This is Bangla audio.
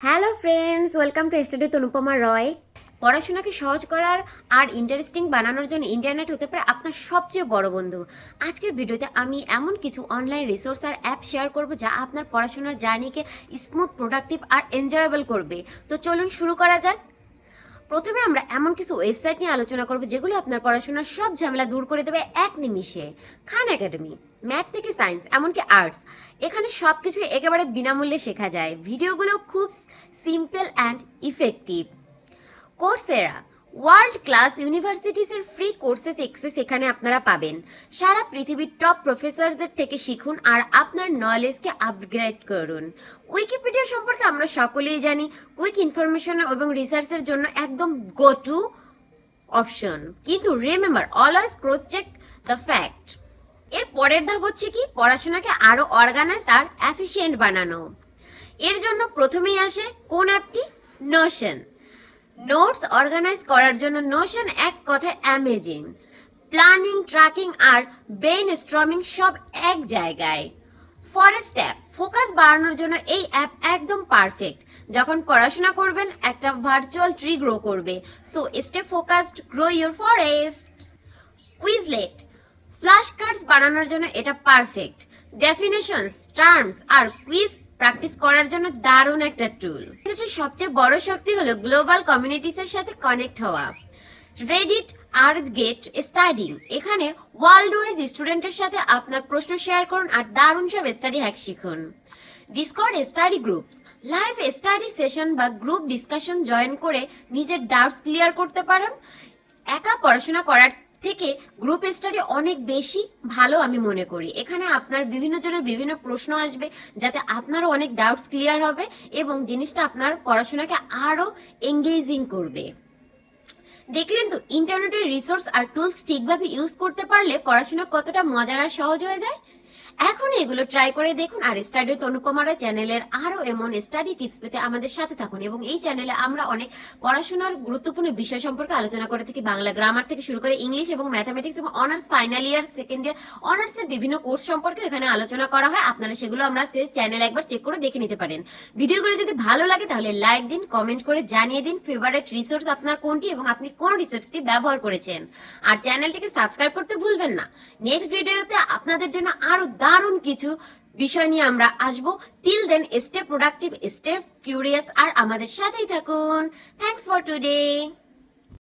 Hello friends, welcome to studio Tanupama Roy. পড়াশোনাকে সহজ করার আর ইন্টারেস্টিং বানানোর জন্য ইন্টারনেট হতে পারে আপনার সবচেয়ে বড় বন্ধু। আজকের ভিডিওতে আমি এমন কিছু অনলাইন রিসোর্স আর অ্যাপ শেয়ার করব যা আপনার পড়াশোনার জার্নিকে স্মুথ, প্রোডাক্টিভ আর এনজয়েবল করবে। তো চলুন শুরু করা যাক। প্রথমে আমরা এমন কিছু ওয়েবসাইট নিয়ে আলোচনা করব যেগুলো আপনার পড়াশোনার সব ঝামেলা দূর করে দেবে এক নিমিষে। খান একাডেমি, ম্যাথ থেকে সায়েন্স এমনকি আর্টস, এখানে সবকিছু একেবারে বিনামূল্যে শেখা যায়। ভিডিওগুলো খুব simple and effective. Coursera, world class ইউনিভার্সিটিসের ফ্রি কোর্সেস এক্সেস এখানে আপনারা পাবেন। সারা পৃথিবীর টপ প্রফেসরদের থেকে শিখুন আর আপনার নলেজকে আপগ্রেড করুন। উইকিপিডিয়া সম্পর্কে আমরা সকলেই জানি, কুইক ইনফরমেশন এবং রিসার্চের জন্য একদম গো টু অপশন। কিন্তু remember, always cross check the fact. এর পরের ধাপ হচ্ছে কি, পড়াশোনাকে আরো অর্গানাইজড আর এফিশিয়েন্ট বানানো। এর জন্য প্রথমেই আসে কোন অ্যাপটি? নোশন। নোটস অর্গানাইজ করার জন্য নোশন এক কথায় amazing. Planning, tracking her brain storming সব এক জায়গায়। ফরেস্ট অ্যাপ, ফোকাস বাড়ানোর জন্য এই অ্যাপ একদম পারফেক্ট। যখন পড়াশোনা করবেন একটা ভার্চুয়াল ট্রি গ্রো করবে। So stay focused, grow your forest. Quizlet, flash cards বানানোর জন্য এটা পারফেক্ট। ডেফিনেশনস, টার্মস আর কুইজ প্র্যাকটিস করার জন্য দারুণ একটা টুল। এটার সবচেয়ে বড় শক্তি হলো গ্লোবাল কমিউনিটিস এর সাথে কানেক্ট হওয়া। রেডিট আর গেট স্টাডিং, এখানে ওয়ার্ল্ড ওয়াইজ স্টুডেন্টের সাথে আপনার প্রশ্ন শেয়ার করুন আর দারুণ সব স্টাডি হ্যাক শিখুন। Discord study groups, live study session বা গ্রুপ ডিসকাশন জয়েন করে নিজের ডাউটস ক্লিয়ার করতে পারেন। একা পড়াশোনা করার থেকে গ্রুপ স্টাডি অনেক বেশি ভালো আমি মনে করি। এখানে আপনার বিভিন্ন জনের বিভিন্ন প্রশ্ন আসবে, যাতে আপনারও অনেক ডাউটস ক্লিয়ার হবে এবং জিনিসটা আপনার পড়াশোনাকে আরো এঙ্গেজিং করবে। দেখলেন তো, ইন্টারনেটের রিসোর্স আর টুলস ঠিকভাবে ইউজ করতে পারলে পড়াশোনা কতটা মজার আর সহজ হয়ে যায়। এখন এগুলো ট্রাই করে দেখুন আর স্টাডি উইথ অনুপমা রয় চ্যানেলের আরো এমন স্টাডি টিপস পেতে আমাদের সাথে থাকুন। এবং এই চ্যানেলে আমরা অনেক পড়াশোনার গুরুত্বপূর্ণ বিষয় সম্পর্কে আলোচনা করে থাকি। বাংলা গ্রামার থেকে শুরু করে ইংলিশ এবং ম্যাথামেটিক্স এবং honours final year, second year অনার্সের বিভিন্ন কোর্স সম্পর্কে এখানে আলোচনা করা হয়। আপনারা সেগুলো আমরা চ্যানেলে একবার চেক করে দেখে নিতে পারেন। ভিডিওগুলো যদি ভালো লাগে তাহলে লাইক দিন, কমেন্ট করে জানিয়ে দিন ফেভারিট রিসোর্স আপনার কোনটি এবং আপনি কোন রিসোর্সটি ব্যবহার করেছেন। আর চ্যানেলটিকে সাবস্ক্রাইব করতে ভুলবেন না। নেক্সট ভিডিওতে আপনাদের জন্য আরো দারুণ কিছু বিষয় নিয়ে আমরা আসবো। Till then, stay productive, stay curious আর আমাদের সাথেই থাকুন। Thanks for today.